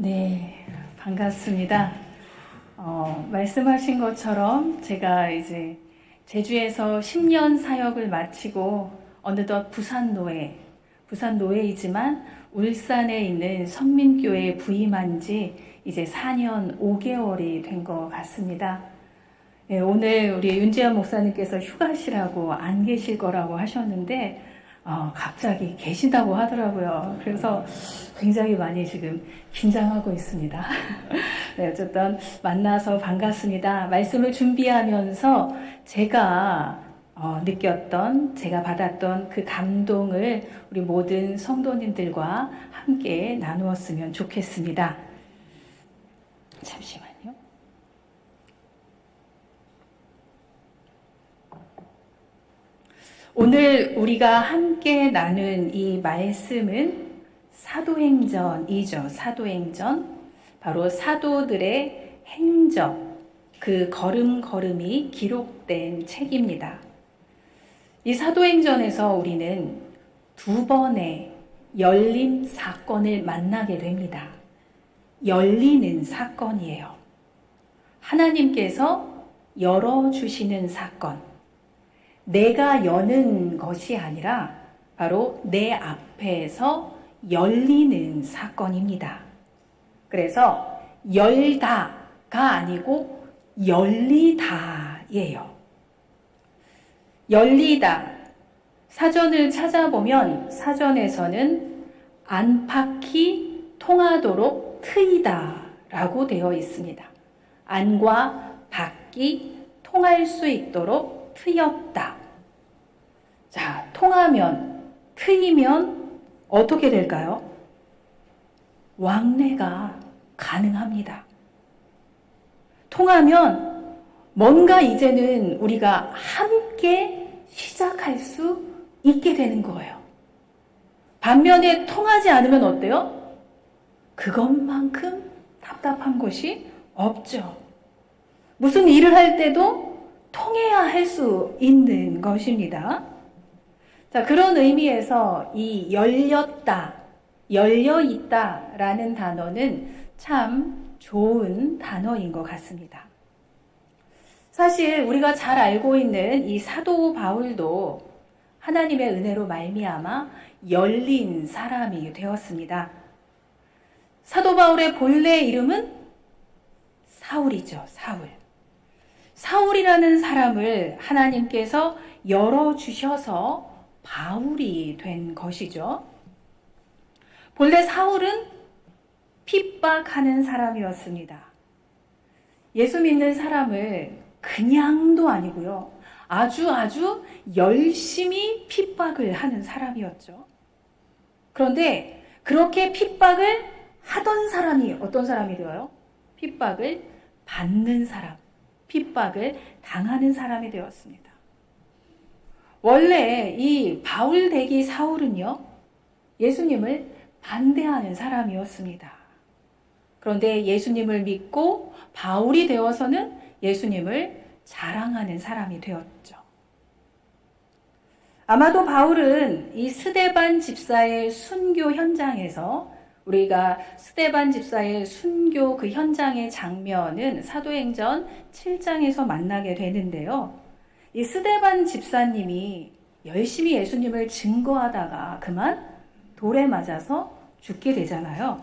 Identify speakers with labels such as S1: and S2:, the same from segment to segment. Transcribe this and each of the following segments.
S1: 네, 반갑습니다. 말씀하신 것처럼 제가 이제 제주에서 10년 사역을 마치고 어느덧 부산 노예이지만 울산에 있는 선민교회에 부임한 지 이제 4년 5개월이 된 것 같습니다. 네, 오늘 우리 윤지연 목사님께서 휴가시라고 안 계실 거라고 하셨는데 갑자기 계신다고 하더라고요. 그래서 굉장히 많이 지금 긴장하고 있습니다. 네, 어쨌든 만나서 반갑습니다. 말씀을 준비하면서 제가 느꼈던, 제가 받았던 그 감동을 우리 모든 성도님들과 함께 나누었으면 좋겠습니다. 잠시만요. 오늘 우리가 함께 나눈 이 말씀은 사도행전이죠. 사도행전. 바로 사도들의 행적, 그 걸음걸음이 기록된 책입니다. 이 사도행전에서 우리는 두 번의 열린 사건을 만나게 됩니다. 열리는 사건이에요. 하나님께서 열어주시는 사건. 내가 여는 것이 아니라 바로 내 앞에서 열리는 사건입니다. 그래서 열다가 아니고 열리다예요. 열리다. 사전을 찾아보면 사전에서는 안팎이 통하도록 트이다라고 되어 있습니다. 안과 밖이 통할 수 있도록 트였다. 자, 통하면, 트이면 어떻게 될까요? 왕래가 가능합니다. 통하면 뭔가 이제는 우리가 함께 시작할 수 있게 되는 거예요. 반면에 통하지 않으면 어때요? 그것만큼 답답한 것이 없죠. 무슨 일을 할 때도 통해야 할 수 있는 것입니다. 자, 그런 의미에서 이 열렸다, 열려있다 라는 단어는 참 좋은 단어인 것 같습니다. 사실 우리가 잘 알고 있는 이 사도 바울도 하나님의 은혜로 말미암아 열린 사람이 되었습니다. 사도 바울의 본래 이름은 사울이죠. 사울. 사울이라는 사람을 하나님께서 열어주셔서 바울이 된 것이죠. 본래 사울은 핍박하는 사람이었습니다. 예수 믿는 사람을 그냥도 아니고요. 아주 열심히 핍박을 하는 사람이었죠. 그런데 그렇게 핍박을 하던 사람이 어떤 사람이 되어요? 핍박을 받는 사람. 핍박을 당하는 사람이 되었습니다. 원래 이 바울 대기 사울은요, 예수님을 반대하는 사람이었습니다. 그런데 예수님을 믿고 바울이 되어서는 예수님을 자랑하는 사람이 되었죠. 아마도 바울은 이 스데반 집사의 순교 현장에서 우리가 스데반 집사의 순교 그 현장의 장면은 사도행전 7장에서 만나게 되는데요. 이 스데반 집사님이 열심히 예수님을 증거하다가 그만 돌에 맞아서 죽게 되잖아요.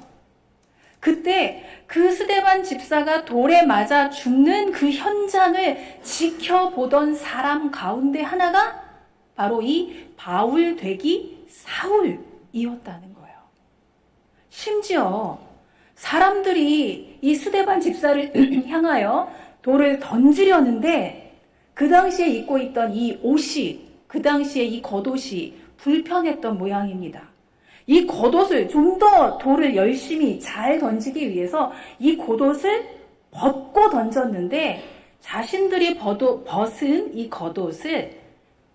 S1: 그때 그 스데반 집사가 돌에 맞아 죽는 그 현장을 지켜보던 사람 가운데 하나가 바로 이 바울 되기 사울이었다는 거예요. 심지어 사람들이 이 스데반 집사를 향하여 돌을 던지려는데 그 당시에 입고 있던 이 옷이, 그 당시에 이 겉옷이 불편했던 모양입니다. 이 겉옷을 좀 더 돌을 열심히 잘 던지기 위해서 이 겉옷을 벗고 던졌는데 자신들이 벗은 이 겉옷을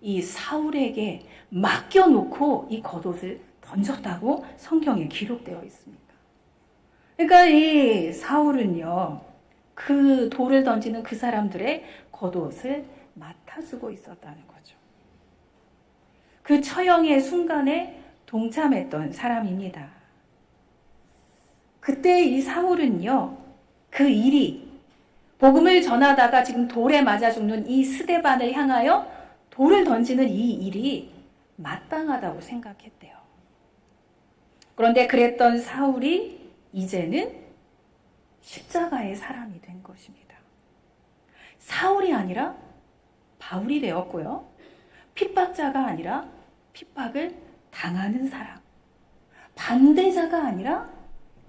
S1: 이 사울에게 맡겨놓고 이 겉옷을 던졌다고 성경에 기록되어 있습니다. 그러니까 이 사울은요, 그 돌을 던지는 그 사람들의 겉옷을 맡아주고 있었다는 거죠. 그 처형의 순간에 동참했던 사람입니다. 그때 이 사울은요, 그 일이 복음을 전하다가 지금 돌에 맞아 죽는 이 스데반을 향하여 돌을 던지는 이 일이 마땅하다고 생각했대요. 그런데 그랬던 사울이 이제는 십자가의 사람이 된 것입니다. 사울이 아니라 바울이 되었고요. 핍박자가 아니라 핍박을 당하는 사람. 반대자가 아니라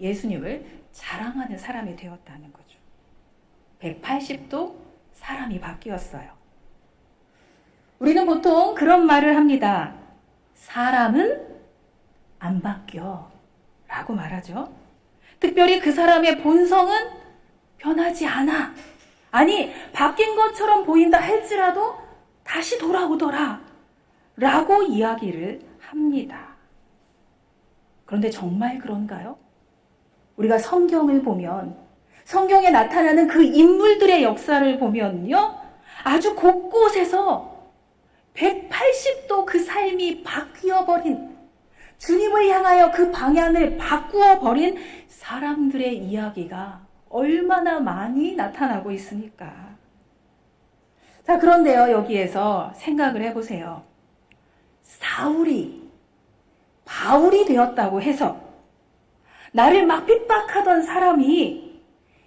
S1: 예수님을 자랑하는 사람이 되었다는 거죠. 180도 사람이 바뀌었어요. 우리는 보통 그런 말을 합니다. 사람은 안 바뀌어 라고 말하죠. 특별히 그 사람의 본성은 변하지 않아. 아니, 바뀐 것처럼 보인다 할지라도 다시 돌아오더라 라고 이야기를 합니다. 그런데 정말 그런가요? 우리가 성경을 보면, 성경에 나타나는 그 인물들의 역사를 보면요, 아주 곳곳에서 180도 그 삶이 바뀌어버린, 주님을 향하여 그 방향을 바꾸어버린 사람들의 이야기가 얼마나 많이 나타나고 있습니까? 자, 그런데요, 여기에서 생각을 해보세요. 사울이 바울이 되었다고 해서 나를 막 핍박하던 사람이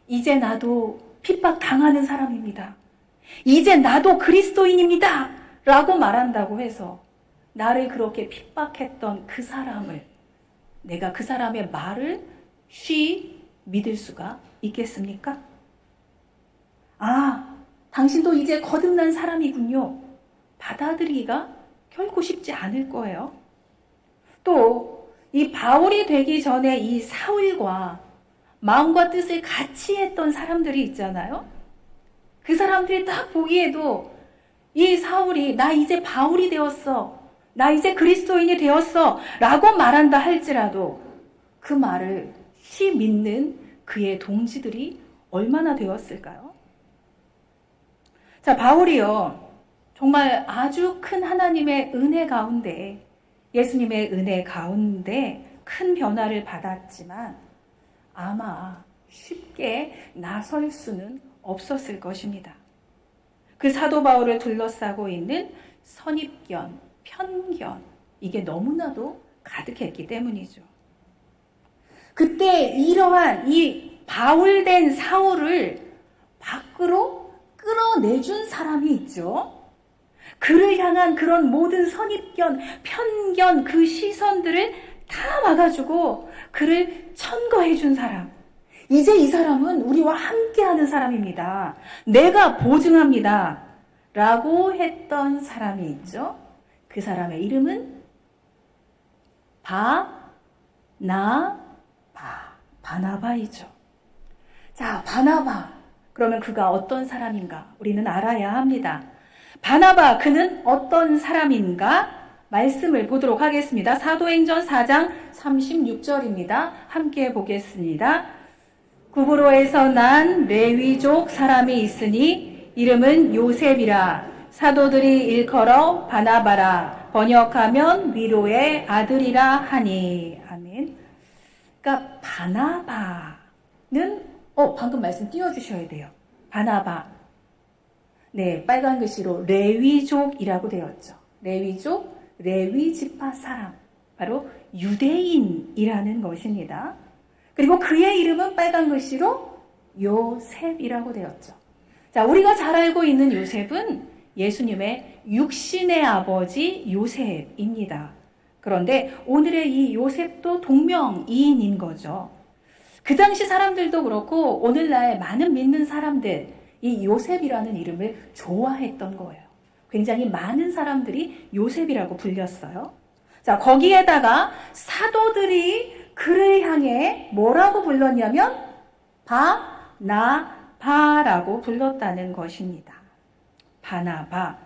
S1: 이제 나도 핍박 당하는 사람입니다. 이제 나도 그리스도인입니다. 라고 말한다고 해서 나를 그렇게 핍박했던 그 사람을, 내가 그 사람의 말을 쉬 믿을 수가 있겠습니까? 아, 당신도 이제 거듭난 사람이군요. 받아들이기가 결코 쉽지 않을 거예요. 또 이 바울이 되기 전에 이 사울과 마음과 뜻을 같이 했던 사람들이 있잖아요. 그 사람들이 딱 보기에도 이 사울이 나 이제 바울이 되었어, 나 이제 그리스도인이 되었어 라고 말한다 할지라도 그 말을 쉬 믿는 그의 동지들이 얼마나 되었을까요? 자, 바울이요, 정말 아주 큰 하나님의 은혜 가운데, 예수님의 은혜 가운데 큰 변화를 받았지만 아마 쉽게 나설 수는 없었을 것입니다. 그 사도 바울을 둘러싸고 있는 선입견, 편견, 이게 너무나도 가득했기 때문이죠. 그때 이러한 이 바울된 사울을 밖으로 끌어내준 사람이 있죠. 그를 향한 그런 모든 선입견, 편견, 그 시선들을 다 막아주고 그를 천거해준 사람. 이제 이 사람은 우리와 함께하는 사람입니다. 내가 보증합니다. 라고 했던 사람이 있죠. 그 사람의 이름은 바나바이죠. 자, 바나바. 그러면 그가 어떤 사람인가? 우리는 알아야 합니다. 바나바, 그는 어떤 사람인가? 말씀을 보도록 하겠습니다. 사도행전 4장 36절입니다. 함께 보겠습니다. 구브로에서 난 레위족 사람이 있으니 이름은 요셉이라. 사도들이 일컬어 바나바라. 번역하면 위로의 아들이라 하니. 아멘. 그러니까 바나바는 방금 말씀 띄워주셔야 돼요. 바나바. 네, 빨간 글씨로 레위족이라고 되었죠. 레위족, 레위 지파 사람, 바로 유대인이라는 것입니다. 그리고 그의 이름은 빨간 글씨로 요셉이라고 되었죠. 자, 우리가 잘 알고 있는 요셉은 예수님의 육신의 아버지 요셉입니다. 그런데 오늘의 이 요셉도 동명이인인 거죠. 그 당시 사람들도 그렇고 오늘날 많은 믿는 사람들, 이 요셉이라는 이름을 좋아했던 거예요. 굉장히 많은 사람들이 요셉이라고 불렸어요. 자, 거기에다가 사도들이 그를 향해 뭐라고 불렀냐면 바나바라고 불렀다는 것입니다. 바나바.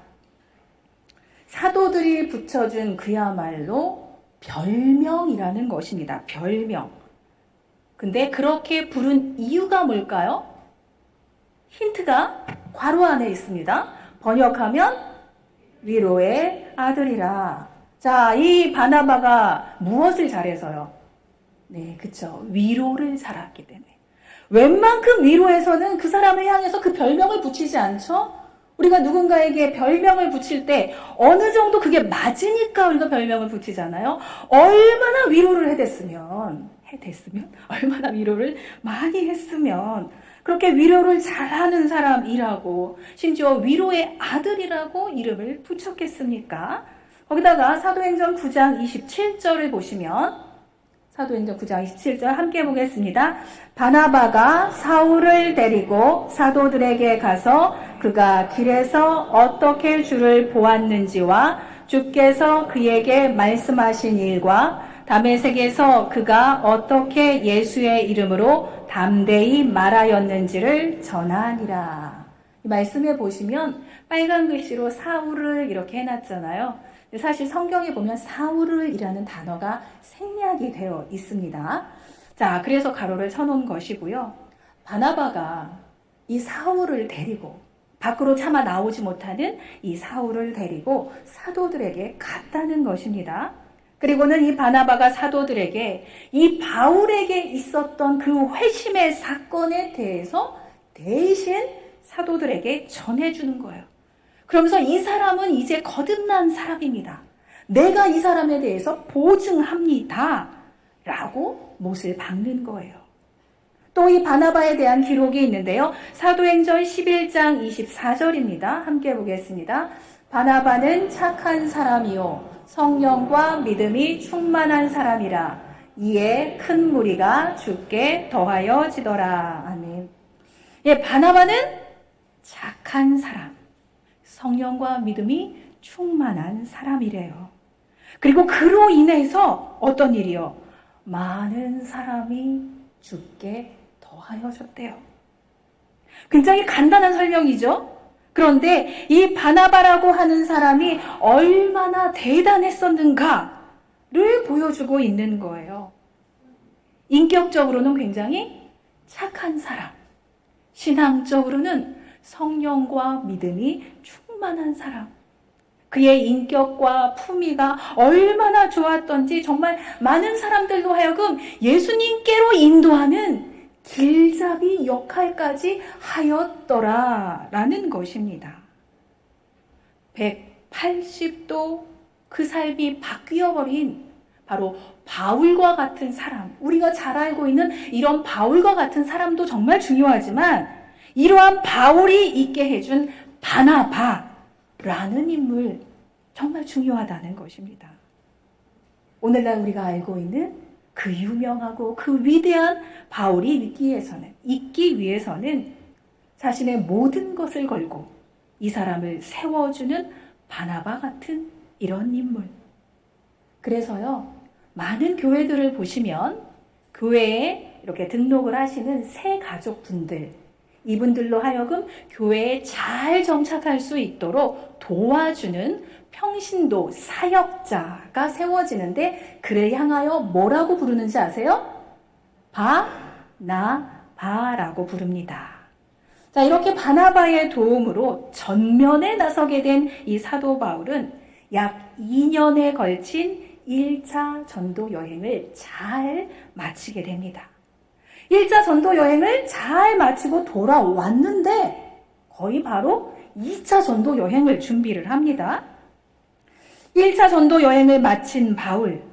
S1: 사도들이 붙여준 그야말로 별명이라는 것입니다. 별명. 근데 그렇게 부른 이유가 뭘까요? 힌트가 괄호 안에 있습니다. 번역하면 위로의 아들이라. 자, 이 바나바가 무엇을 잘해서요? 네, 그쵸. 위로를 살았기 때문에. 웬만큼 위로에서는 그 사람을 향해서 그 별명을 붙이지 않죠? 우리가 누군가에게 별명을 붙일 때 어느 정도 그게 맞으니까 우리가 별명을 붙이잖아요. 얼마나 위로를 해댔으면, 얼마나 위로를 많이 했으면, 그렇게 위로를 잘하는 사람이라고, 심지어 위로의 아들이라고 이름을 붙였겠습니까? 거기다가 사도행전 9장 27절을 보시면, 사도행전 9장 27절 함께 보겠습니다. 바나바가 사울을 데리고 사도들에게 가서 그가 길에서 어떻게 주를 보았는지와 주께서 그에게 말씀하신 일과 다메섹에서 그가 어떻게 예수의 이름으로 담대히 말하였는지를 전하니라. 이 말씀에 보시면 빨간 글씨로 사울을 이렇게 해놨잖아요. 사실 성경에 보면 사울을이라는 단어가 생략이 되어 있습니다. 자, 그래서 가로를 쳐놓은 것이고요. 바나바가 이 사울을 데리고 밖으로 차마 나오지 못하는 이 사울을 데리고 사도들에게 갔다는 것입니다. 그리고는 이 바나바가 사도들에게 이 바울에게 있었던 그 회심의 사건에 대해서 대신 사도들에게 전해주는 거예요. 그러면서 이 사람은 이제 거듭난 사람입니다. 내가 이 사람에 대해서 보증합니다. 라고 못을 박는 거예요. 또 이 바나바에 대한 기록이 있는데요. 사도행전 11장 24절입니다. 함께 보겠습니다. 바나바는 착한 사람이요 성령과 믿음이 충만한 사람이라 이에 큰 무리가 주께 더하여지더라. 아멘. 예, 바나바는 착한 사람. 성령과 믿음이 충만한 사람이래요. 그리고 그로 인해서 어떤 일이요? 많은 사람이 주께 더하여졌대요. 굉장히 간단한 설명이죠? 그런데 이 바나바라고 하는 사람이 얼마나 대단했었는가를 보여주고 있는 거예요. 인격적으로는 굉장히 착한 사람, 신앙적으로는 성령과 믿음이 충만한 사람. 그의 인격과 품위가 얼마나 좋았던지 정말 많은 사람들로 하여금 예수님께로 인도하는 길잡이 역할까지 하였더라라는 것입니다. 180도 그 삶이 바뀌어버린 바로 바울과 같은 사람, 우리가 잘 알고 있는 이런 바울과 같은 사람도 정말 중요하지만 이러한 바울이 있게 해준 바나바라는 인물 정말 중요하다는 것입니다. 오늘날 우리가 알고 있는 그 유명하고 그 위대한 바울이 있기 위해서는 자신의 모든 것을 걸고 이 사람을 세워주는 바나바 같은 이런 인물. 그래서요, 많은 교회들을 보시면 교회에 이렇게 등록을 하시는 새 가족분들, 이분들로 하여금 교회에 잘 정착할 수 있도록 도와주는 평신도 사역자가 세워지는데 그를 향하여 뭐라고 부르는지 아세요? 바나바라고 부릅니다. 자, 이렇게 바나바의 도움으로 전면에 나서게 된 이 사도 바울은 약 2년에 걸친 1차 전도 여행을 잘 마치게 됩니다. 1차 전도 여행을 잘 마치고 돌아왔는데 거의 바로 2차 전도 여행을 준비를 합니다. 1차 전도 여행을 마친 바울,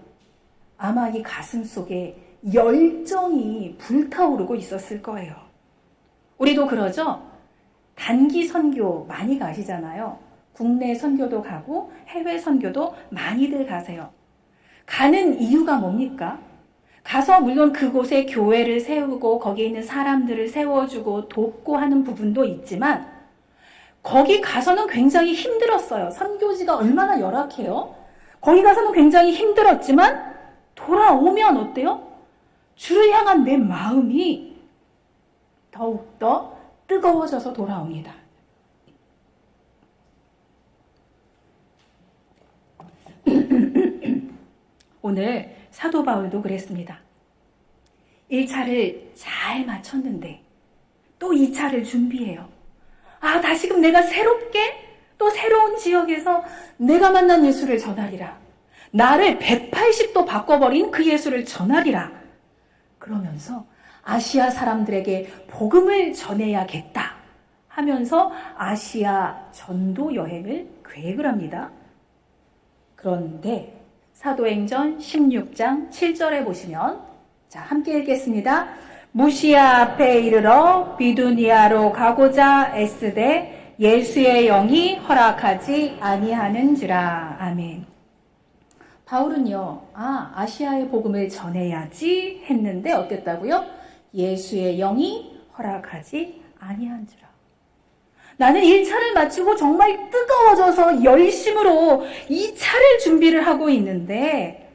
S1: 아마 이 가슴 속에 열정이 불타오르고 있었을 거예요. 우리도 그러죠? 단기 선교 많이 가시잖아요. 국내 선교도 가고 해외 선교도 많이들 가세요. 가는 이유가 뭡니까? 가서 물론 그곳에 교회를 세우고 거기에 있는 사람들을 세워주고 돕고 하는 부분도 있지만 거기 가서는 굉장히 힘들었어요. 선교지가 얼마나 열악해요. 거기 가서는 굉장히 힘들었지만 돌아오면 어때요? 주를 향한 내 마음이 더욱더 뜨거워져서 돌아옵니다. 오늘 사도 바울도 그랬습니다. 1차를 잘 마쳤는데 또 2차를 준비해요. 다시금 내가 새롭게 또 새로운 지역에서 내가 만난 예수를 전하리라. 나를 180도 바꿔버린 그 예수를 전하리라. 그러면서 아시아 사람들에게 복음을 전해야겠다 하면서 아시아 전도 여행을 계획을 합니다. 그런데 사도행전 16장 7절에 보시면, 자, 함께 읽겠습니다. 무시아 앞에 이르러 비두니아로 가고자 애쓰되 예수의 영이 허락하지 아니하는지라. 아멘. 바울은요, 아시아의 복음을 전해야지 했는데 어땠다고요? 예수의 영이 허락하지 아니한지라. 나는 1차를 마치고 정말 뜨거워져서 열심으로 2차를 준비를 하고 있는데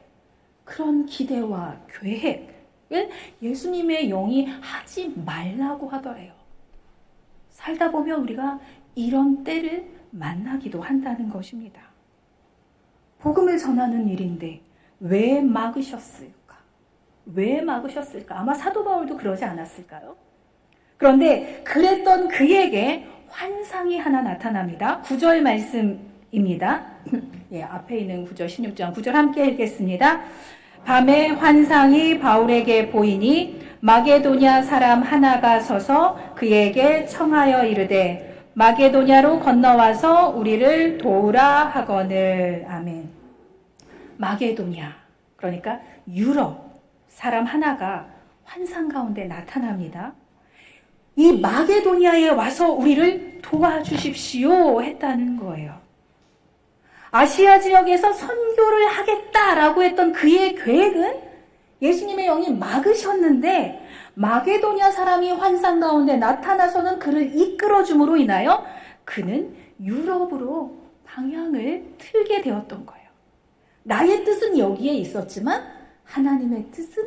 S1: 그런 기대와 계획을 예수님의 영이 하지 말라고 하더래요. 살다 보면 우리가 이런 때를 만나기도 한다는 것입니다. 복음을 전하는 일인데 왜 막으셨을까? 왜 막으셨을까? 아마 사도 바울도 그러지 않았을까요? 그런데 그랬던 그에게 환상이 하나 나타납니다. 9절 말씀입니다. 예, 앞에 있는 9절, 16장 9절 함께 읽겠습니다. 밤에 환상이 바울에게 보이니 마게도냐 사람 하나가 서서 그에게 청하여 이르되 마게도냐로 건너와서 우리를 도우라 하거늘. 아멘. 마게도냐, 그러니까 유럽 사람 하나가 환상 가운데 나타납니다. 이 마게도냐에 와서 우리를 도와주십시오 했다는 거예요. 아시아 지역에서 선교를 하겠다라고 했던 그의 계획은 예수님의 영이 막으셨는데 마게도냐 사람이 환상 가운데 나타나서는 그를 이끌어줌으로 인하여 그는 유럽으로 방향을 틀게 되었던 거예요. 나의 뜻은 여기에 있었지만 하나님의 뜻은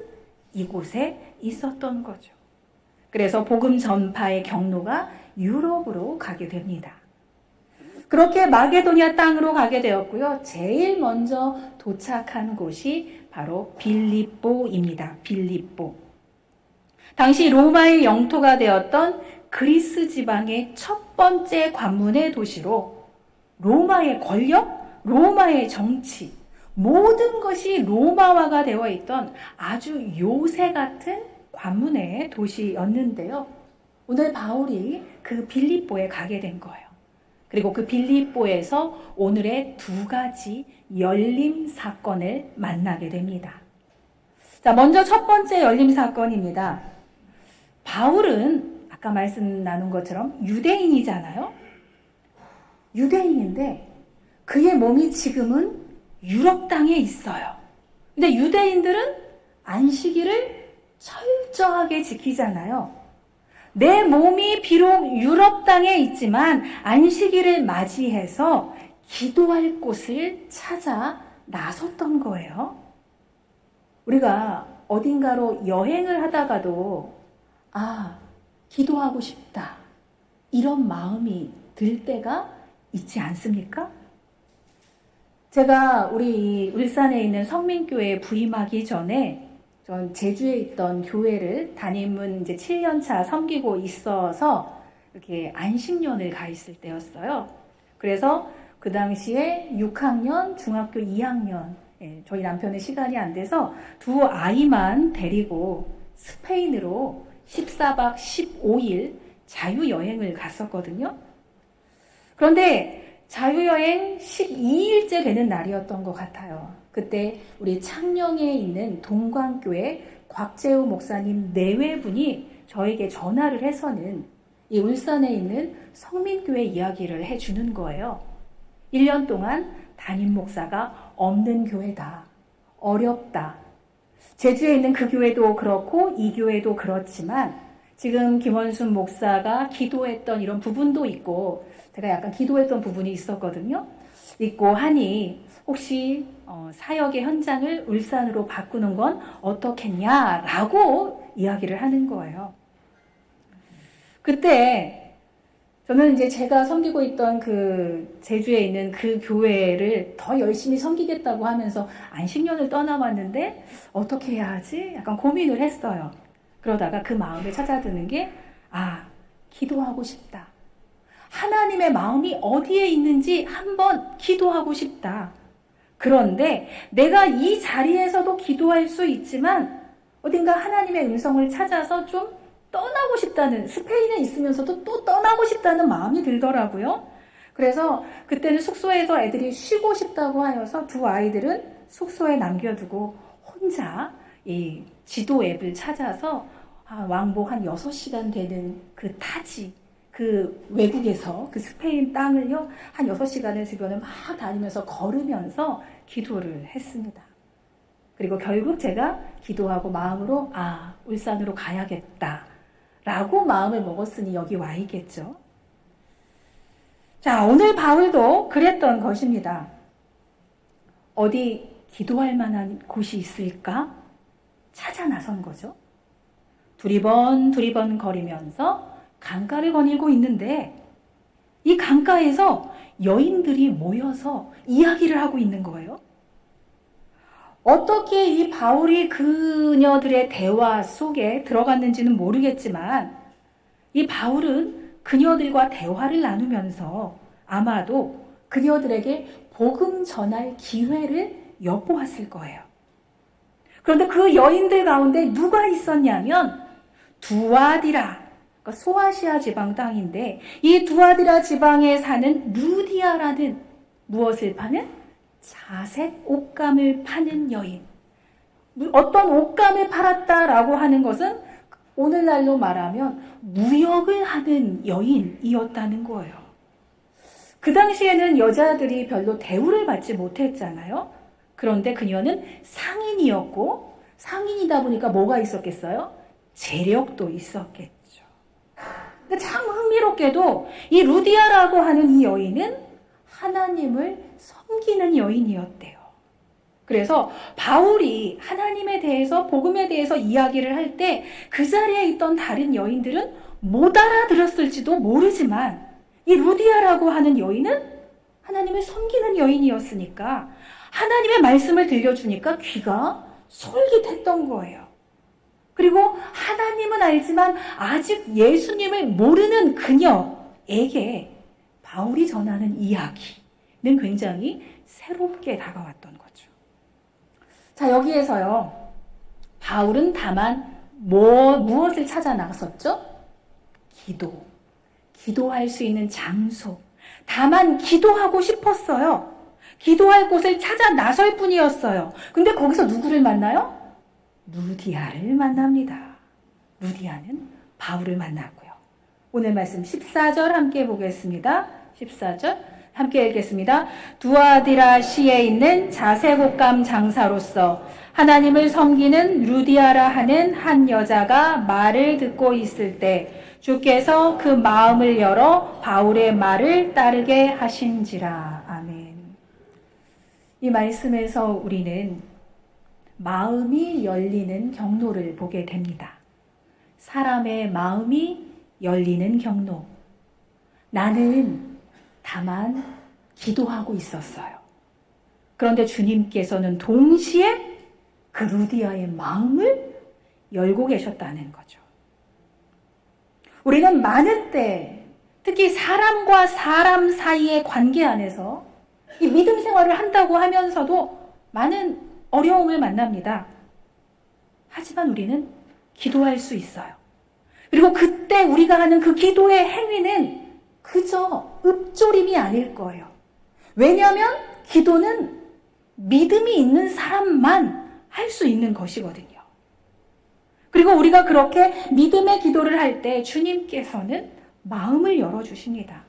S1: 이곳에 있었던 거죠. 그래서 복음 전파의 경로가 유럽으로 가게 됩니다. 그렇게 마게도냐 땅으로 가게 되었고요. 제일 먼저 도착한 곳이 바로 빌립보입니다. 빌립보. 당시 로마의 영토가 되었던 그리스 지방의 첫 번째 관문의 도시로 로마의 권력, 로마의 정치, 모든 것이 로마화가 되어 있던 아주 요새 같은 관문의 도시였는데요. 오늘 바울이 그 빌립보에 가게 된 거예요. 그리고 그 빌립보에서 오늘의 두 가지 열림 사건을 만나게 됩니다. 자, 먼저 첫 번째 열림 사건입니다. 바울은 아까 말씀 나눈 것처럼 유대인이잖아요. 유대인인데 그의 몸이 지금은 유럽 땅에 있어요. 근데 유대인들은 안식일을 철저하게 지키잖아요. 내 몸이 비록 유럽 땅에 있지만 안식일을 맞이해서 기도할 곳을 찾아 나섰던 거예요. 우리가 어딘가로 여행을 하다가도 기도하고 싶다 이런 마음이 들 때가 있지 않습니까? 제가 우리 울산에 있는 성민교회에 부임하기 전에 전 제주에 있던 교회를 담임은 이제 7년차 섬기고 있어서 이렇게 안식년을 가 있을 때였어요. 그래서 그 당시에 6학년, 중학교 2학년, 저희 남편의 시간이 안 돼서 두 아이만 데리고 스페인으로 14박 15일 자유여행을 갔었거든요. 그런데 자유여행 12일째 되는 날이었던 것 같아요. 그때 우리 창녕에 있는 동광교회 곽재우 목사님 내외분이 저에게 전화를 해서는 이 울산에 있는 성민교회 이야기를 해주는 거예요. 1년 동안 담임 목사가 없는 교회다. 어렵다. 제주에 있는 그 교회도 그렇고 이 교회도 그렇지만 지금 김원순 목사가 기도했던 이런 부분도 있고 제가 약간 기도했던 부분이 있었거든요. 있고 하니 혹시 사역의 현장을 울산으로 바꾸는 건 어떻겠냐라고 이야기를 하는 거예요. 그때 저는 이제 제가 섬기고 있던 그 제주에 있는 그 교회를 더 열심히 섬기겠다고 하면서 안식년을 떠나왔는데 어떻게 해야 하지? 약간 고민을 했어요. 그러다가 그 마음에 찾아드는 게 기도하고 싶다. 하나님의 마음이 어디에 있는지 한번 기도하고 싶다. 그런데 내가 이 자리에서도 기도할 수 있지만 어딘가 하나님의 음성을 찾아서 좀 떠나고 싶다는, 스페인에 있으면서도 또 떠나고 싶다는 마음이 들더라고요. 그래서 그때는 숙소에서 애들이 쉬고 싶다고 하여서 두 아이들은 숙소에 남겨두고 혼자 이 지도 앱을 찾아서 왕복 한 6시간 되는 그 타지, 그 외국에서 그 스페인 땅을요, 한 6시간을 주변을 막 다니면서 걸으면서 기도를 했습니다. 그리고 결국 제가 기도하고 마음으로 울산으로 가야겠다 라고 마음을 먹었으니 여기 와 있겠죠. 자, 오늘 바울도 그랬던 것입니다. 어디 기도할 만한 곳이 있을까? 찾아 나선 거죠. 두리번 거리면서 강가를 거닐고 있는데 이 강가에서 여인들이 모여서 이야기를 하고 있는 거예요. 어떻게 이 바울이 그녀들의 대화 속에 들어갔는지는 모르겠지만 이 바울은 그녀들과 대화를 나누면서 아마도 그녀들에게 복음 전할 기회를 엿보았을 거예요. 그런데 그 여인들 가운데 누가 있었냐면 두아디라, 그러니까 소아시아 지방 땅인데 이 두아디라 지방에 사는 루디아라는 무엇을 파는? 자색 옷감을 파는 여인. 어떤 옷감을 팔았다라고 하는 것은 오늘날로 말하면 무역을 하는 여인이었다는 거예요. 그 당시에는 여자들이 별로 대우를 받지 못했잖아요. 그런데 그녀는 상인이었고 상인이다 보니까 뭐가 있었겠어요? 재력도 있었겠죠. 근데 참 흥미롭게도 이 루디아라고 하는 이 여인은 하나님을 섬기는 여인이었대요. 그래서 바울이 하나님에 대해서, 복음에 대해서 이야기를 할 때 그 자리에 있던 다른 여인들은 못 알아들었을지도 모르지만 이 루디아라고 하는 여인은 하나님을 섬기는 여인이었으니까 하나님의 말씀을 들려주니까 귀가 솔깃했던 거예요. 그리고 하나님은 알지만 아직 예수님을 모르는 그녀에게 바울이 전하는 이야기는 굉장히 새롭게 다가왔던 거죠. 자, 여기에서요, 바울은 다만 무엇을 찾아 나갔었죠? 기도할 수 있는 장소. 다만 기도하고 싶었어요. 기도할 곳을 찾아 나설 뿐이었어요. 근데 거기서 누구를 만나요? 루디아를 만납니다. 루디아는 바울을 만났고요. 오늘 말씀 14절 함께 보겠습니다. 14절 함께 읽겠습니다. 두아디라시에 있는 자색옷감 장사로서 하나님을 섬기는 루디아라 하는 한 여자가 말을 듣고 있을 때 주께서 그 마음을 열어 바울의 말을 따르게 하신지라. 아멘. 이 말씀에서 우리는 마음이 열리는 경로를 보게 됩니다. 사람의 마음이 열리는 경로. 나는 다만 기도하고 있었어요. 그런데 주님께서는 동시에 그 루디아의 마음을 열고 계셨다는 거죠. 우리는 많은 때, 특히 사람과 사람 사이의 관계 안에서 이 믿음 생활을 한다고 하면서도 많은 어려움을 만납니다. 하지만 우리는 기도할 수 있어요. 그리고 그때 우리가 하는 그 기도의 행위는 그저 읊조림이 아닐 거예요. 왜냐하면 기도는 믿음이 있는 사람만 할 수 있는 것이거든요. 그리고 우리가 그렇게 믿음의 기도를 할 때 주님께서는 마음을 열어주십니다.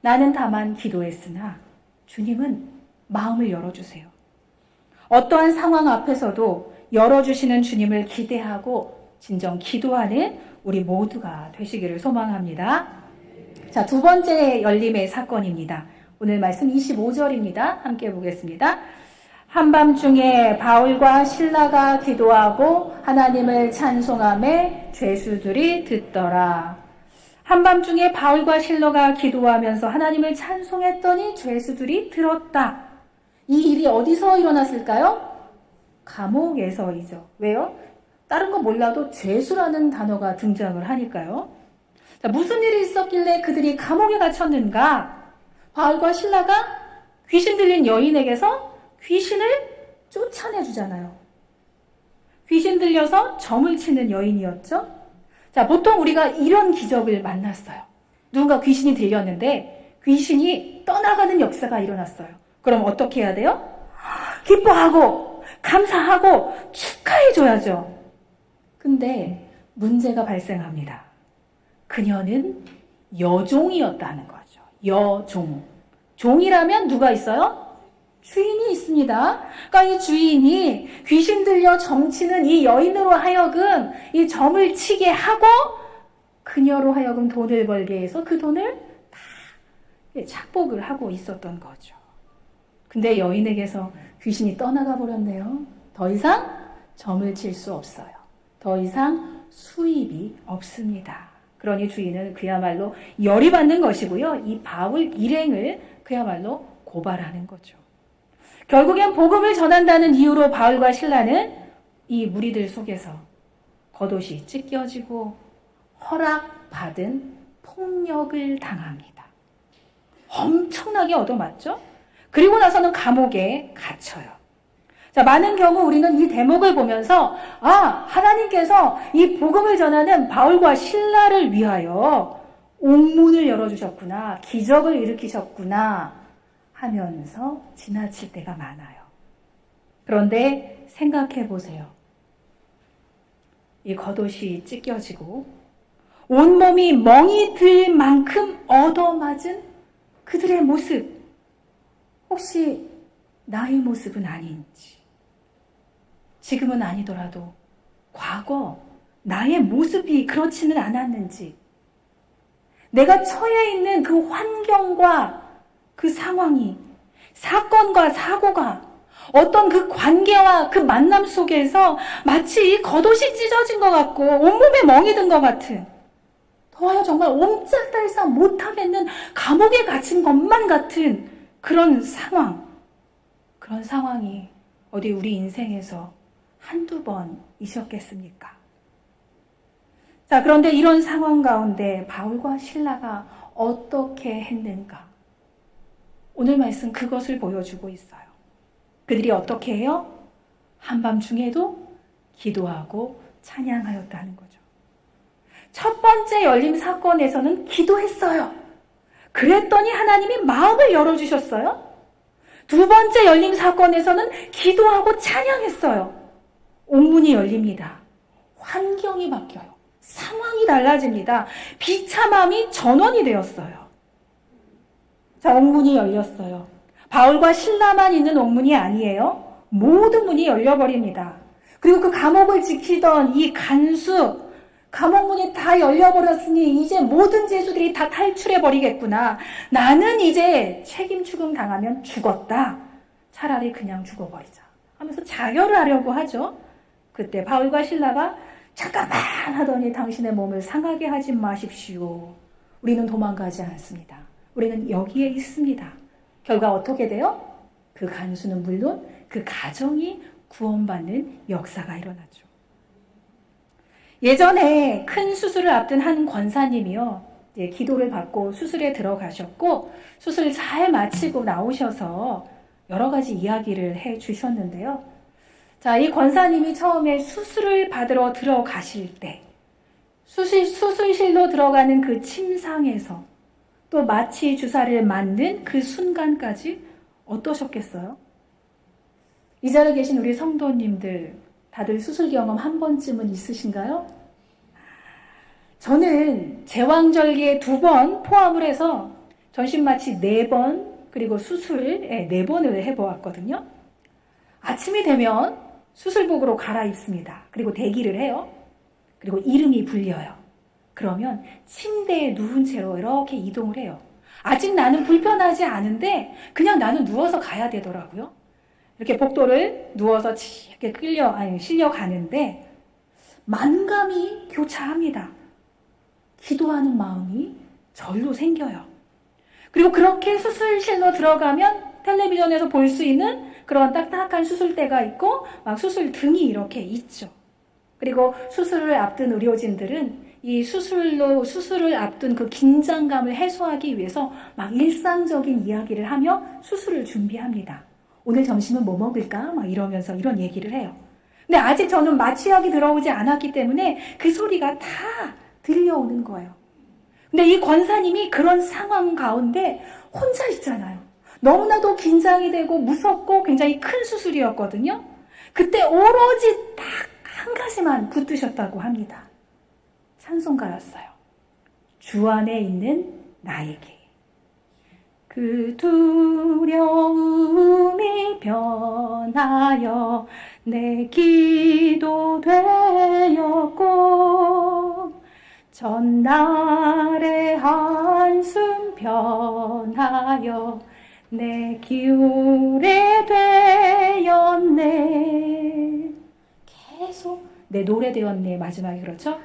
S1: 나는 다만 기도했으나 주님은 마음을 열어주세요. 어떠한 상황 앞에서도 열어주시는 주님을 기대하고 진정 기도하는 우리 모두가 되시기를 소망합니다. 자, 두 번째 열림의 사건입니다. 오늘 말씀 25절입니다. 함께 보겠습니다. 한밤중에 바울과 실라가 기도하고 하나님을 찬송하며 죄수들이 듣더라. 한밤중에 바울과 실라가 기도하면서 하나님을 찬송했더니 죄수들이 들었다. 이 일이 어디서 일어났을까요? 감옥에서이죠. 왜요? 다른 거 몰라도 죄수라는 단어가 등장을 하니까요. 자, 무슨 일이 있었길래 그들이 감옥에 갇혔는가? 바울과 실라가 귀신 들린 여인에게서 귀신을 쫓아내주잖아요. 귀신 귀신 들려서 점을 치는 여인이었죠. 자, 보통 우리가 이런 기적을 만났어요. 누군가 귀신이 들렸는데 귀신이 떠나가는 역사가 일어났어요. 그럼 어떻게 해야 돼요? 기뻐하고 감사하고 축하해줘야죠. 근데 문제가 발생합니다. 그녀는 여종이었다는 거죠. 여종. 종이라면 누가 있어요? 주인이 있습니다. 그러니까 이 주인이 귀신 들려 점치는 이 여인으로 하여금 이 점을 치게 하고 그녀로 하여금 돈을 벌게 해서 그 돈을 다 착복을 하고 있었던 거죠. 근데 여인에게서 귀신이 떠나가 버렸네요. 더 이상 점을 칠 수 없어요. 더 이상 수입이 없습니다. 그러니 주인은 그야말로 열이 받는 것이고요. 이 바울 일행을 그야말로 고발하는 거죠. 결국엔 복음을 전한다는 이유로 바울과 실라는 이 무리들 속에서 겉옷이 찢겨지고 허락받은 폭력을 당합니다. 엄청나게 얻어맞죠? 그리고 나서는 감옥에 갇혀요. 자, 많은 경우 우리는 이 대목을 보면서 하나님께서 이 복음을 전하는 바울과 실라를 위하여 옥문을 열어주셨구나, 기적을 일으키셨구나 하면서 지나칠 때가 많아요. 그런데 생각해 보세요. 이 겉옷이 찢겨지고 온몸이 멍이 들 만큼 얻어맞은 그들의 모습, 혹시 나의 모습은 아닌지, 지금은 아니더라도 과거 나의 모습이 그렇지는 않았는지, 내가 처해 있는 그 환경과 그 상황이, 사건과 사고가, 어떤 그 관계와 그 만남 속에서 마치 겉옷이 찢어진 것 같고 온몸에 멍이 든 것 같은, 더하여 정말 옴짝달싹 못하겠는 감옥에 갇힌 것만 같은 그런 상황, 그런 상황이 어디 우리 인생에서 한두 번이셨겠습니까? 자, 그런데 이런 상황 가운데 바울과 실라가 어떻게 했는가? 오늘 말씀 그것을 보여주고 있어요. 그들이 어떻게 해요? 한밤중에도 기도하고 찬양하였다는 거죠. 첫 번째 열림 사건에서는 기도했어요. 그랬더니 하나님이 마음을 열어주셨어요. 두 번째 열림 사건에서는 기도하고 찬양했어요. 옥문이 열립니다. 환경이 바뀌어요. 상황이 달라집니다. 비참함이 전원이 되었어요. 자, 옥문이 열렸어요. 바울과 실라만 있는 옥문이 아니에요. 모든 문이 열려버립니다. 그리고 그 감옥을 지키던 이 간수, 감옥문이 다 열려버렸으니 이제 모든 죄수들이 다 탈출해버리겠구나. 나는 이제 책임 추궁 당하면 죽었다. 차라리 그냥 죽어버리자 하면서 자결을 하려고 하죠. 그때 바울과 실라가 잠깐만 하더니 당신의 몸을 상하게 하지 마십시오. 우리는 도망가지 않습니다. 우리는 여기에 있습니다. 결과 어떻게 돼요? 그 간수는 물론 그 가정이 구원받는 역사가 일어나죠. 예전에 큰 수술을 앞둔 한 권사님이요, 기도를 받고 수술에 들어가셨고 수술을 잘 마치고 나오셔서 여러 가지 이야기를 해 주셨는데요. 자, 이 권사님이 처음에 수술을 받으러 들어가실 때 수술실로 들어가는 그 침상에서 또 마취 주사를 맞는 그 순간까지 어떠셨겠어요? 이 자리에 계신 우리 성도님들 다들 수술 경험 한 번쯤은 있으신가요? 저는 제왕절기에 2번 포함을 해서 전신마취 4번 그리고 수술 4번을 해보았거든요. 아침이 되면 수술복으로 갈아입습니다. 그리고 대기를 해요. 그리고 이름이 불려요. 그러면 침대에 누운 채로 이렇게 이동을 해요. 아직 나는 불편하지 않은데 그냥 나는 누워서 가야 되더라고요. 이렇게 복도를 누워서 이렇게 실려 가는데 만감이 교차합니다. 기도하는 마음이 절로 생겨요. 그리고 그렇게 수술실로 들어가면 텔레비전에서 볼 수 있는 그런 딱딱한 수술대가 있고 막 수술 등이 이렇게 있죠. 그리고 수술을 앞둔 의료진들은 이 수술을 앞둔 그 긴장감을 해소하기 위해서 막 일상적인 이야기를 하며 수술을 준비합니다. 오늘 점심은 뭐 먹을까? 막 이러면서 이런 얘기를 해요. 근데 아직 저는 마취약이 들어오지 않았기 때문에 그 소리가 다 들려오는 거예요. 근데 이 권사님이 그런 상황 가운데 혼자 있잖아요. 너무나도 긴장이 되고 무섭고 굉장히 큰 수술이었거든요. 그때 오로지 딱 한 가지만 붙드셨다고 합니다. 찬송가였어요. 주 안에 있는 나에게. 그 두려움이 변하여 내 기도 되었고 전날의 한숨 변하여 내 기울에 되었네. 계속 내 노래 되었네. 마지막에 그렇죠?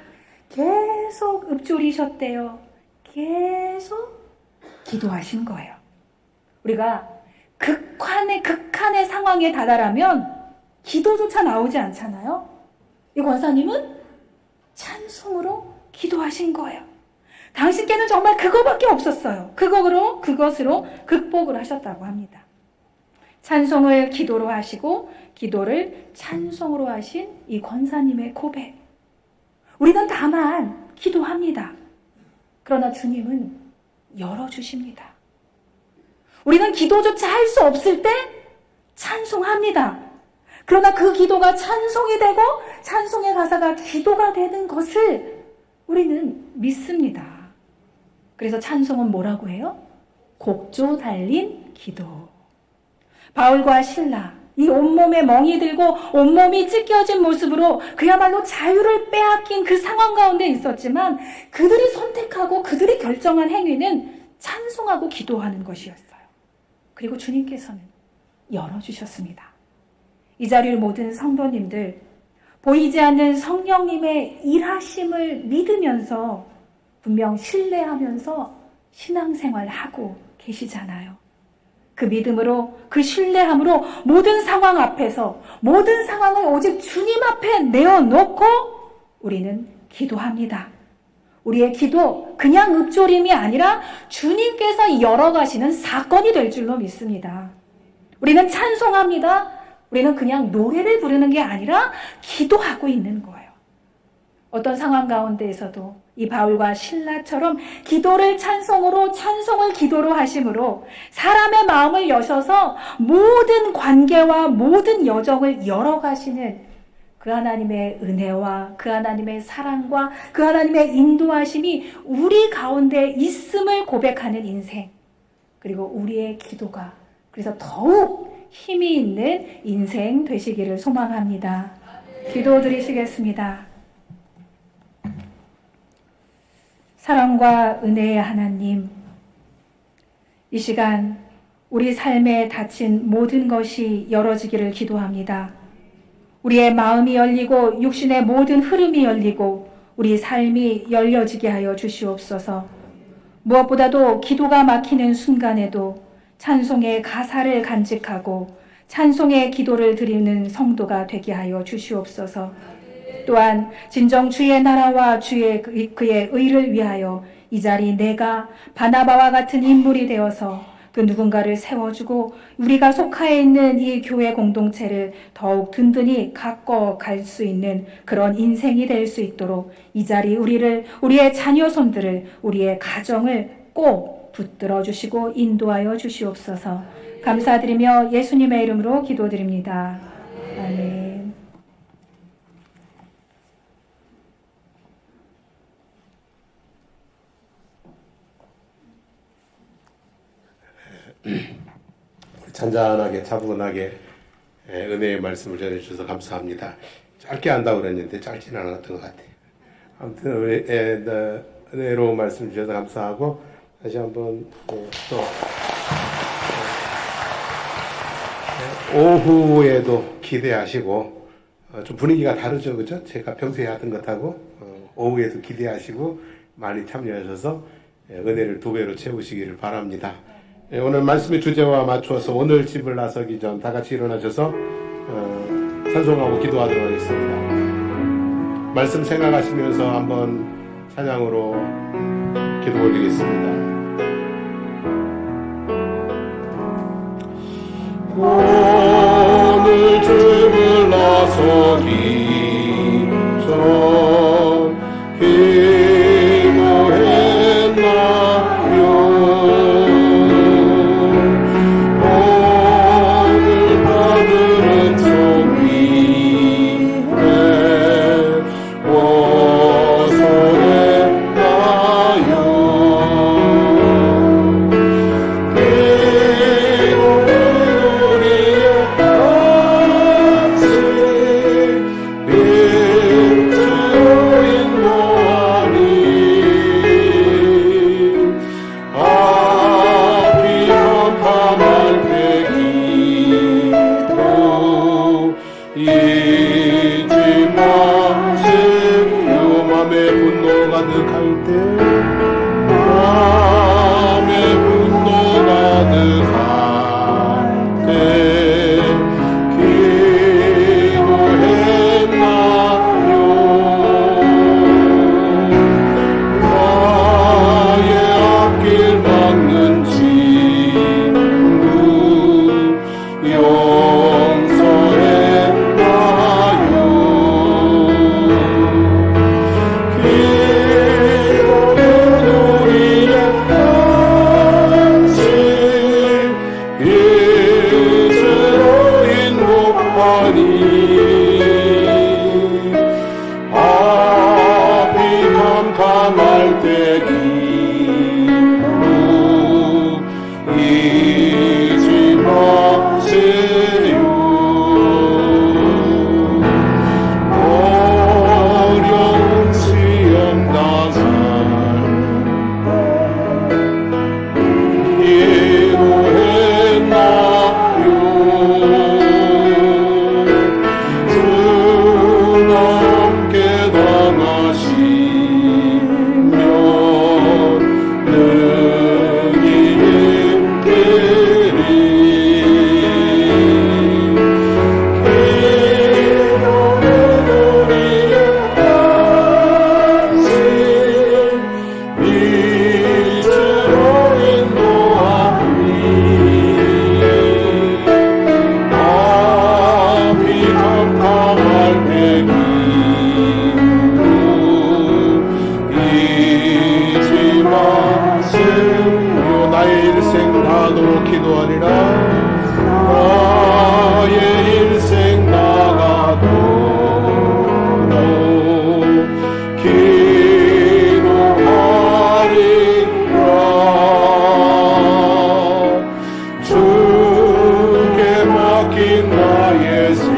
S1: 계속 읊조리셨대요. 계속 기도하신 거예요. 우리가 극한의 상황에 다다라면 기도조차 나오지 않잖아요. 이 권사님은 찬송으로 기도하신 거예요. 당신께는 정말 그거밖에 없었어요. 그것으로 극복을 하셨다고 합니다. 찬송을 기도로 하시고 기도를 찬송으로 하신 이 권사님의 고백. 우리는 다만 기도합니다. 그러나 주님은 열어주십니다. 우리는 기도조차 할 수 없을 때 찬송합니다. 그러나 그 기도가 찬송이 되고 찬송의 가사가 기도가 되는 것을 우리는 믿습니다. 그래서 찬송은 뭐라고 해요? 곡조 달린 기도. 바울과 실라, 이 온몸에 멍이 들고 온몸이 찢겨진 모습으로 그야말로 자유를 빼앗긴 그 상황 가운데 있었지만 그들이 선택하고 그들이 결정한 행위는 찬송하고 기도하는 것이었어요. 그리고 주님께서는 열어주셨습니다. 이 자리를 모든 성도님들, 보이지 않는 성령님의 일하심을 믿으면서 분명 신뢰하면서 신앙생활을 하고 계시잖아요. 그 믿음으로, 그 신뢰함으로 모든 상황 앞에서 모든 상황을 오직 주님 앞에 내어놓고 우리는 기도합니다. 우리의 기도 그냥 읊조림이 아니라 주님께서 열어가시는 사건이 될 줄로 믿습니다. 우리는 찬송합니다. 우리는 그냥 노래를 부르는 게 아니라 기도하고 있는 거예요. 어떤 상황 가운데에서도 이 바울과 실라처럼 기도를 찬송으로, 찬송을 기도로 하심으로 사람의 마음을 여셔서 모든 관계와 모든 여정을 열어가시는 그 하나님의 은혜와 그 하나님의 사랑과 그 하나님의 인도하심이 우리 가운데 있음을 고백하는 인생, 그리고 우리의 기도가 그래서 더욱 힘이 있는 인생 되시기를 소망합니다. 기도 드리시겠습니다. 사랑과 은혜의 하나님, 이 시간 우리 삶에 닫힌 모든 것이 열어지기를 기도합니다. 우리의 마음이 열리고 육신의 모든 흐름이 열리고 우리 삶이 열려지게 하여 주시옵소서. 무엇보다도 기도가 막히는 순간에도 찬송의 가사를 간직하고 찬송의 기도를 드리는 성도가 되게 하여 주시옵소서. 또한 진정 주의 나라와 그의 의를 위하여 이 자리 내가 바나바와 같은 인물이 되어서 그 누군가를 세워주고 우리가 속하에 있는 이 교회 공동체를 더욱 든든히 가꿔 갈 수 있는 그런 인생이 될 수 있도록 이 자리 우리의 자녀손들을, 우리의 가정을 꼭 붙들어 주시고 인도하여 주시옵소서. 감사드리며 예수님의 이름으로 기도드립니다. 아멘.
S2: 잔잔하게 차분하게 은혜의 말씀을 전해주셔서 감사합니다. 짧게 한다고 그랬는데 짧지는 않았던 것 같아요. 아무튼 은혜로운 말씀 주셔서 감사하고 다시 한번 또 오후에도 기대하시고 좀 분위기가 다르죠, 그죠? 제가 평소에 하던 것하고 오후에도 기대하시고 많이 참여하셔서 은혜를 2배로 채우시기를 바랍니다. 오늘 말씀의 주제와 맞추어서 오늘 집을 나서기 전 다 같이 일어나셔서 찬송하고 기도하도록 하겠습니다. 말씀 생각하시면서 한번 찬양으로 기도 올리겠습니다. 오늘 집을 나서기 잊지 마세요. 맘에 분노 가득할 때, 맘에 분노 가득할 때 기도했나요? 나의 앞길 막는 친구 용서했나요? 기도는 우리의 당신 빛으로 인도하니 앞이 캄캄할 때 기도 잊지 마세요. 어려운 시험 당할 기도했나요? 주 함께 당하시면 능히 힘들이 기도는 우리의 당신 빛으로 인도하니 앞이 캄캄할 때 기도 잊지 마세요. 나의 일생 다하도록 기도하리라. 나의 일생 다가도록 기도하리라. 주께 맡긴 나의 생애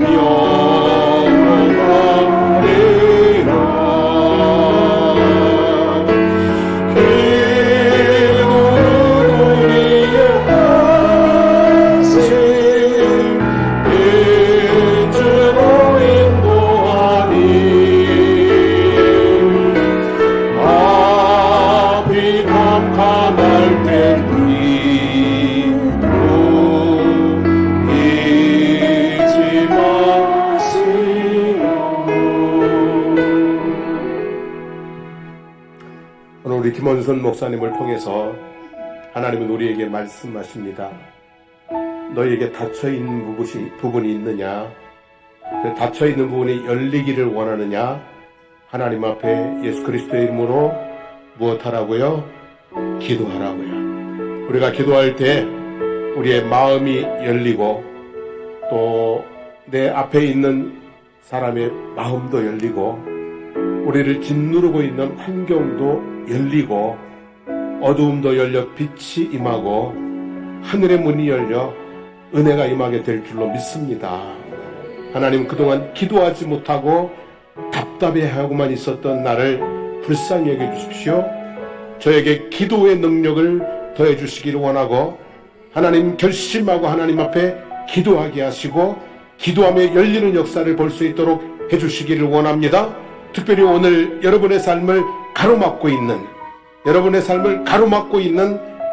S2: 영원하리라. 기도는 우리의 당신 빛으로 인도하니 앞이 캄캄할 때 기도 잊지 마시오. 오늘 우리 김원선 목사님을 통해서 하나님은 우리에게 말씀하십니다. 너희에게 닫혀있는 부분이 있느냐? 그 닫혀있는 부분이 열리기를 원하느냐? 하나님 앞에 예수 그리스도의 이름으로 무엇하라고요? 기도하라고요. 우리가 기도할 때 우리의 마음이 열리고 또 내 앞에 있는 사람의 마음도 열리고 우리를 짓누르고 있는 환경도 열리고 어두움도 열려 빛이 임하고 하늘의 문이 열려 은혜가 임하게 될 줄로 믿습니다. 하나님, 그동안 기도하지 못하고 답답해하고만 있었던 나를 불쌍히 여겨주십시오. 저에게 기도의 능력을 더해 주시기를 원하고 하나님, 결심하고 하나님 앞에 기도하게 하시고 기도하며 열리는 역사를 볼 수 있도록 해주시기를 원합니다. 특별히 오늘 여러분의 삶을 가로막고 있는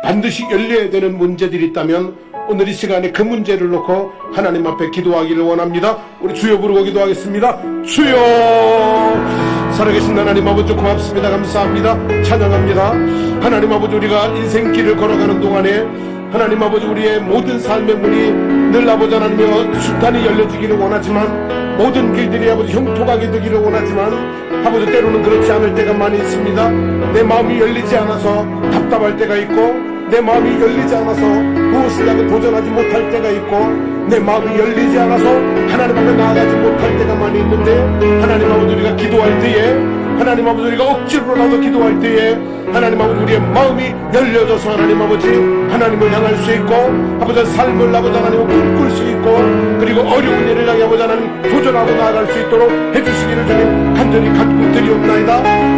S2: 반드시 열려야 되는 문제들이 있다면 오늘 이 시간에 그 문제를 놓고 하나님 앞에 기도하기를 원합니다. 우리 주여 부르고 기도하겠습니다. 주여! 살아계신 하나님 아버지 고맙습니다. 감사합니다. 찬양합니다. 하나님 아버지, 우리가 인생길을 걸어가는 동안에 하나님 아버지, 우리의 모든 삶의 문이 늘 아버지 하나님의 수탄이 열려지기를 원하지만 모든 길들이 아버지 형통하게 되기를 원하지만 아버지, 때로는 그렇지 않을 때가 많이 있습니다. 내 마음이 열리지 않아서 답답할 때가 있고 내 마음이 열리지 않아서 무엇을 하고 도전하지 못할 때가 있고 내 마음이 열리지 않아서 하나님 앞에 나아가지 못할 때가 많이 있는데 하나님 아버지, 우리가 기도할 때에 하나님 아버지, 우리가 억지로라도 기도할 때에 하나님 아버지, 우리의 마음이 열려져서 하나님 아버지 하나님을 향할 수 있고 아버지 삶을 아버지 하나님을 꿈꿀 수 있고 그리고 어려운 일을 향해 아버지 하나님 도전하고 나아갈 수 있도록 해주시기를 주님 간절히 갖고 드리옵나이다.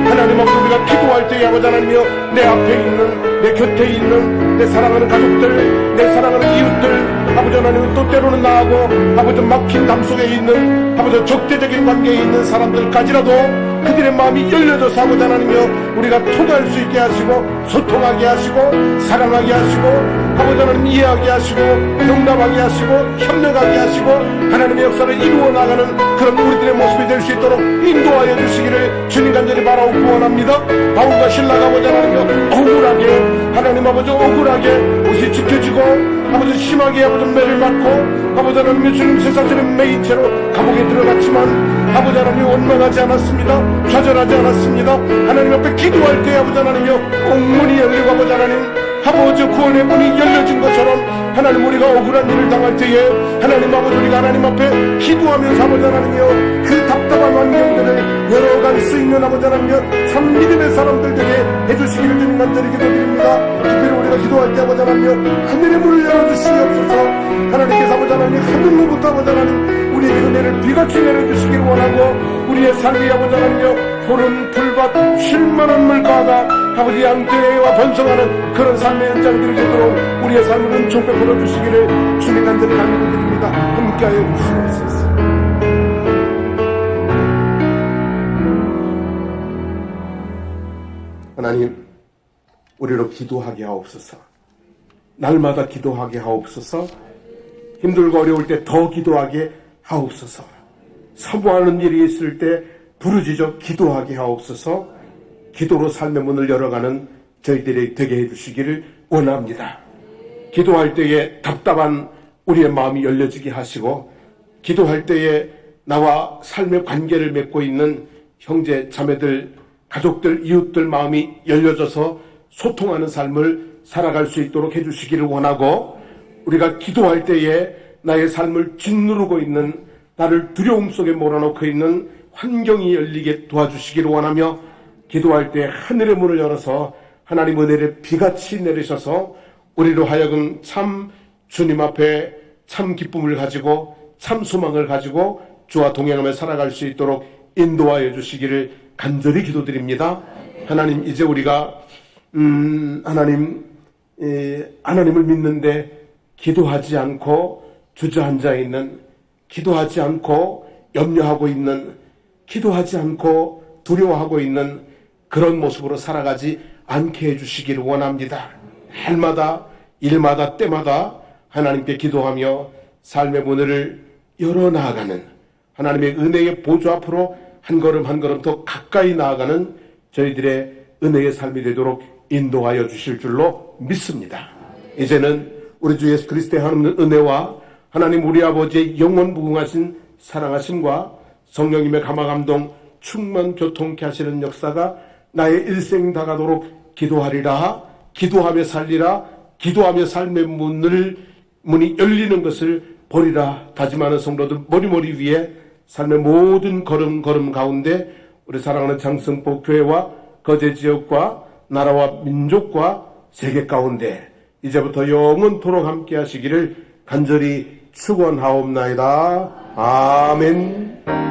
S2: 하나님 아버지, 우리가 기도할 때에 아버지 하나님이여 내 앞에 있는 내 곁에 있는 내 사랑하는 가족들, 내 사랑하는 이웃들, 아버지 하나님 또 때로는 나하고 아버지 막힌 담 속에 있는 아버지 적대적인 관계에 있는 사람들까지라도 그들의 마음이 열려져서 아버지 하나님이여 우리가 통할 수 있게 하시고 소통하게 하시고 사랑하게 하시고 아버지 하나님 이해하게 하시고 용납하게 하시고 협력하게 하시고 하나님의 역사를 이루어 나가는 그런 우리들의 모습이 될 수 있도록 인도하여 주시기를 주님 간절히 바라고 구원합니다. 바울과 신라가 아버지 하나님이여 억울하게 하나님 아버지 억울하게 옷이 지켜지고 아버지 심하게 아버지 매를 맞고 아버지 하나님의 주님 세상처럼 매인 채로 감옥에 들어갔지만 아버지 하나님이 원망하지 않았습니다. 좌절하지 않았습니다. 하나님 앞에 기도할 때 아버지 하나님이여 옥문이 열리고 아버지 하나님 아버지 구원의 문이 열려진 것처럼 하나님 우리가 억울한 일을 당할 때에 하나님 아버지 우리가 하나님 앞에 기도하면서 아버지 하나님이여 그 답답한 환경들을 열어갈 수 있는 아버지 하나님이여 참 믿음의 사람들 되게 해주시기를 주님 간절히 기도드립니다. 특별히 우리가 기도할 때 아버지 하나님이여 하늘의 문을 열어주시옵소서. 하나님께서 아버지 하나님 하늘로부터 아버지 하나님 우리에게 은혜를 비같이 내려주시기를 원하고 우리의 삶이 아버지 하나님이여 푸른 풀밭 쉴만한 물가가 아버지 양떼와 번성하는 그런 삶의 현장들이 되도록 우리의 삶을 은총 베풀어 주시기를 주님 간절히 간구드립니다. 함께하여 주시옵소서. 하나님 우리로 기도하게 하옵소서. 날마다 기도하게 하옵소서. 힘들고 어려울 때 더 기도하게 하옵소서. 사모하는 일이 있을 때 부르짖어 기도하게 하옵소서. 기도로 삶의 문을 열어가는 저희들이 되게 해주시기를 원합니다. 기도할 때에 답답한 우리의 마음이 열려지게 하시고 기도할 때에 나와 삶의 관계를 맺고 있는 형제, 자매들, 가족들, 이웃들 마음이 열려져서 소통하는 삶을 살아갈 수 있도록 해주시기를 원하고 우리가 기도할 때에 나의 삶을 짓누르고 있는 나를 두려움 속에 몰아넣고 있는 환경이 열리게 도와주시기를 원하며 기도할 때 하늘의 문을 열어서 하나님 은혜를 비같이 내리셔서 우리로 하여금 참 주님 앞에 참 기쁨을 가지고 참 소망을 가지고 주와 동행하며 살아갈 수 있도록 인도하여 주시기를 간절히 기도드립니다. 하나님 이제 우리가 하나님을 믿는데 기도하지 않고 주저앉아 있는 기도하지 않고 염려하고 있는 기도하지 않고 두려워하고 있는 그런 모습으로 살아가지 않게 해주시기를 원합니다. 날마다 일마다 때마다 하나님께 기도하며 삶의 문을 열어나가는 하나님의 은혜의 보좌 앞으로 한 걸음 한 걸음 더 가까이 나아가는 저희들의 은혜의 삶이 되도록 인도하여 주실 줄로 믿습니다. 이제는 우리 주 예수 그리스도의 하나님의 은혜와 하나님 우리 아버지의 영원무궁하신 사랑하심과 성령님의 감화감동 충만 교통케 하시는 역사가 나의 일생 다가도록 기도하리라, 기도하며 살리라, 기도하며 삶의 문이 열리는 것을 보리라 다짐하는 성도들 머리머리 위에 삶의 모든 걸음 가운데 우리 사랑하는 장성포 교회와 거제 지역과 나라와 민족과 세계 가운데 이제부터 영원토록 함께 하시기를 간절히 축원하옵나이다. 아멘.